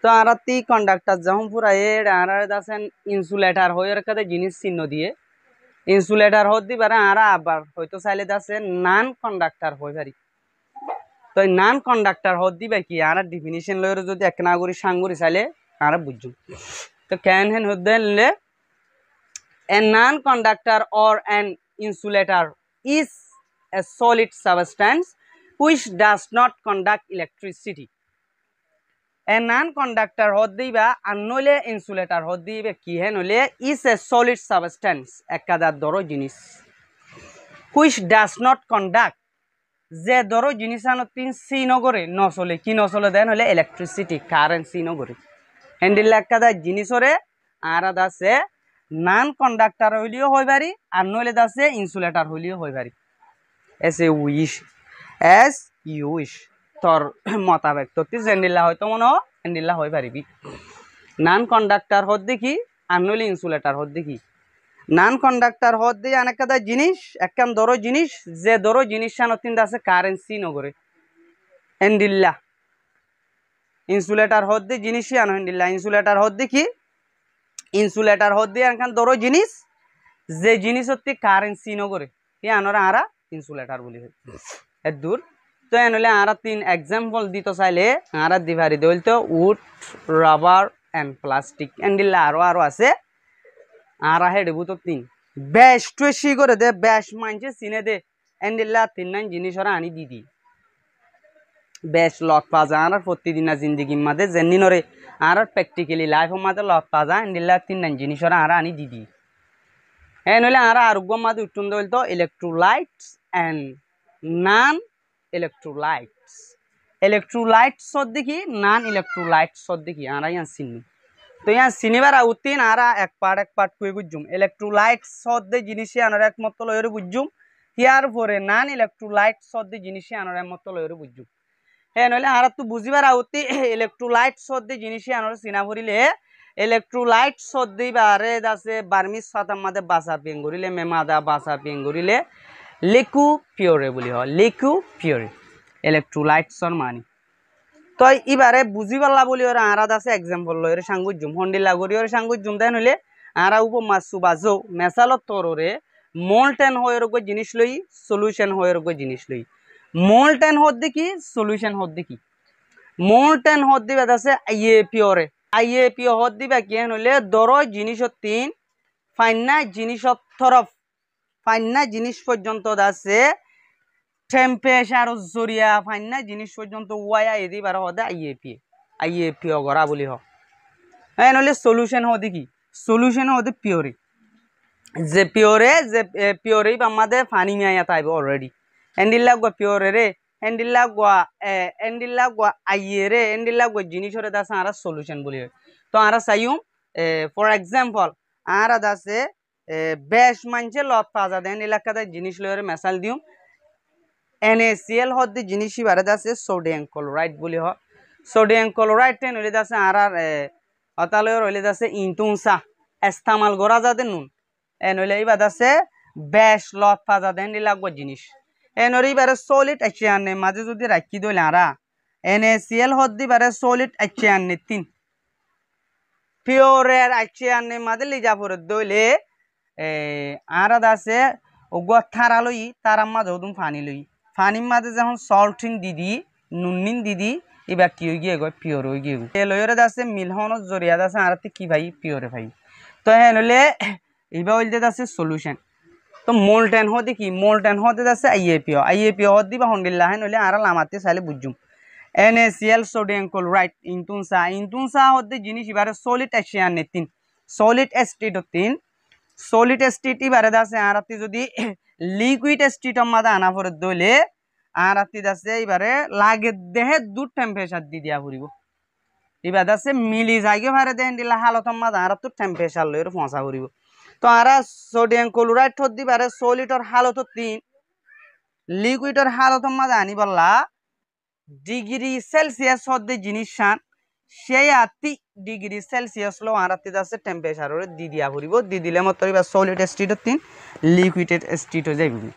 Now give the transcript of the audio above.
তো আরাতি কন্ডাক্টর যখন পুরা আর দাসেন ইনসুলেটর হয়ে রাখাতে জিনিস চিহ্ন দিয়ে ইনসুলেটর হত দিবারে আরা আবার হয়তো চাইলে দাসে নান কন্ডাক্টর হয়ে পারি। তো নান কন্ডাক্টর হত দিবা কি আর ডিফিনিশন লয়ের যদি এক নাগরি সাঙ্গুরি চাইলে আর বুঝুন। তো ক্যান হেন হতে নিলে a non-conductor or an insulator is a solid substance which does not conduct electricity. A non-conductor হত দিবা আর নইলে ইনসুলেটর হত দিবে কি হেন হলে is a solid substance একাদার ধরো জিনিস which does not conduct যে ধরো জিনিস তিন সি নগরে নচলে কি নচলে দেন হলে ইলেকট্রিসিটি কারেন্ট সি নগরে হ্যান্ডিল একাদার জিনিসরে আর আছে নান কন্ডাক্টর হইলেও হই পারি আর নইলে আছে ইনসুলেটর হইলেও হই পারি এস ইউ উইশ তোর মতাবেক তোর জেন্ডিল্লা হয়তো মনে হ্যান্ডিল্লা হই পারিবি। নান কন্ডাক্টর হত দেখি আর নইলে ইনসুলেটর হত দেখি নান কন্ডাক্টর হত দিয়ে অনেকটা জিনিস একদম ধরো জিনিস যে ধরো জিনিস তিন আছে কারেন্সি নগরে হ্যান্ডিল্লা ইনসুলেটর হত দিয়ে জিনিসই আনো হ্যান্ডিল্লা ইনসুলেটর হত দেখি ইনসুলেটর হত দিয়ে এখান ধরো জিনিস যে জিনিস হচ্ছে কারেন্সি নগরে কি আনোরা আরা ইনসুলেটর বলি এর দূর। তো এন হলে আরা তিন এক্সাম্পল দিতে চাইলে আরা দিভারি দইল তো উড রাবার অ্যান্ড প্লাস্টিক এন্ডিল্লা আরো আছে আরা হেডবু তো তিন ব্যাস টুয়েসি করে দে ব্যাস মানছে চিনে দে এন্ডিল্লা তিন নাইন জিনিস ওরা আনি দিদি বেশ লট পাজা আর প্রতিদিন জিন্দগি মাঝে জেনিনরে আর প্র্যাকটিক্যালি লাইফ মাঝে লট পাজা এন্ডিল্লা তিন নাইন জিনিস ওরা আর আনি দিদি হ্যাঁ নইলে আর আরোগ্য মাঝে উঠুন দইল তো electrolytes and naan electrolytes electrolytes দেখি নান ইলেকট্রোলাইটস দেখি আরা ইয়ান চিনি তো ইয়ান চিনিবার আউতিন আরা এক পার্ট কুয়ে বুঝুম ইলেকট্রোলাইটস দে জিনিসে আনার একমত লয়ের বুঝুম ইয়ার পরে নান ইলেকট্রোলাইটস দে জিনিসে আনার একমত লয়ের বুঝুম হ্যাঁ নইলে আর তো বুঝিবার আউতি ইলেকট্রোলাইটস দে জিনিসে আনার চিনা ভরিলে ইলেকট্রোলাইটস দিবারে আছে বার্মিস সাতাম মাদে বাসা পেঙ্গুরিলে মেমাদা বাসা পেঙ্গুরিলে লিকু পিওরে বলি হয় লিকু পিওরে ইলেকট্রোলাইটসর মানি তো এবারে বুঝি পারলা বলি ওরা আরাদ আছে এক্সাম্পল লয়ের সাঙ্গুজুম হন্ডিল্লা গরি ওর সাঙ্গুজুম দেন হইলে আরা উপমা সুবাজো মেসালত তররে মোলটেন হয়ে রোগ জিনিস লই সলিউশন হয়ে রোগ জিনিস লই মোলটেন হদ দেখি সলিউশন হদ দেখি মোলটেন হদ দিবে আছে আইএ পিওরে আইএ পিও হদ দিবে কি হইলে দর জিনিস তিন ফাইনা জিনিস তরফ ফাইনা জিনিস পর্যন্ত আছে টেম্পারেচার জরিয়া ফাইনা জিনিস পর্যন্ত ওয়াই এদি বার হদে আইএপি গড়া বলি হ হ্যাঁ নইলে সলিউশন হদে কি সলিউশন হদে পিওরে যে পিওরে আমাদের পানি মিয়া তাইব অলরেডি এন্ডিল্লা গো পিওরে রে এন্ডিল্লা গো আইএ রে এন্ডিল্লা গো জিনিসরে দাস আর সলিউশন বলি হয় তো আর চাইও ফর এক্সাম্পল আর দাসে বেশ মানছে লত পাজা দেন এলাকাতে জিনিস লয়ের মেসাল দিও NaCl হদ জিনিসই বারে আছে সোডিয়াম ক্লোরাইড বলি হয় সোডিয়াম ক্লোরাইড টেন হইলে আছে আর অতালয়ের হইলে আছে ইনতুনসা ইস্তেমাল করা যাতে নুন এন হইলে এইবার আছে বেশ লত পাজা দেন লাগবে জিনিস এন হইবারে সলিড HCl মাঝে যদি রাখি দইলে আরা NaCl হদ দিবারে সলিড HCl তিন পিওরের HCl মাঝে লিজা পরে দইলে আর আছে ওগুয়া থারা লই তার মাঝে ওদুম পানি লই পানির মাঝে যখন সল্টিন দিদি নুনিন দিদি এবার কি হয়ে গিয়ে পিওর হয়ে গিয়ে লইরে আছে মিলহনের জরিয়া আছে আর কি ভাই পিওরে ভাই তো হ্যাঁ নইলে এইবার হইলে আছে সলিউশন তো মোলটেন হতে কি মোলটেন হতে আছে আইএপিও হদ দিবা হন্ডিল্লা হ্যাঁ নইলে আর লামাতে চাইলে বুঝুম NaCl সোডিয়াম ক্লোরাইড ইনতুনসা হতে জিনিস এবারে সলিড HCl তিন সলিড এস্টেট তিন সলিড স্টেট এবারে আছে আর যদি লিকুইড স্টেট মাদা আনা পরে দইলে আর আছে এবারে লাগে দেহে দূর টেম্পারেচার দি দিয়া ফুরিব এবার আছে মিলি যাইগে ভারে দেন দিলা হালত মাদা আর তো টেম্পারেচার লইর পৌঁছা ফুরিব তো আর সোডিয়াম ক্লোরাইড হদ দিবারে সলিডর হালত তিন লিকুইডর হালত মাদা আনি বললা ডিগ্রি সেলসিয়াস হদ জিনিস সান সেই ডিগ্রি সেলসিয়াস লো আর আছে টেম্পারেচার দি দিয়া ফুরিব দি দিলে মত সলিড স্টেট তিন লিকুইড স্টেট যাইব।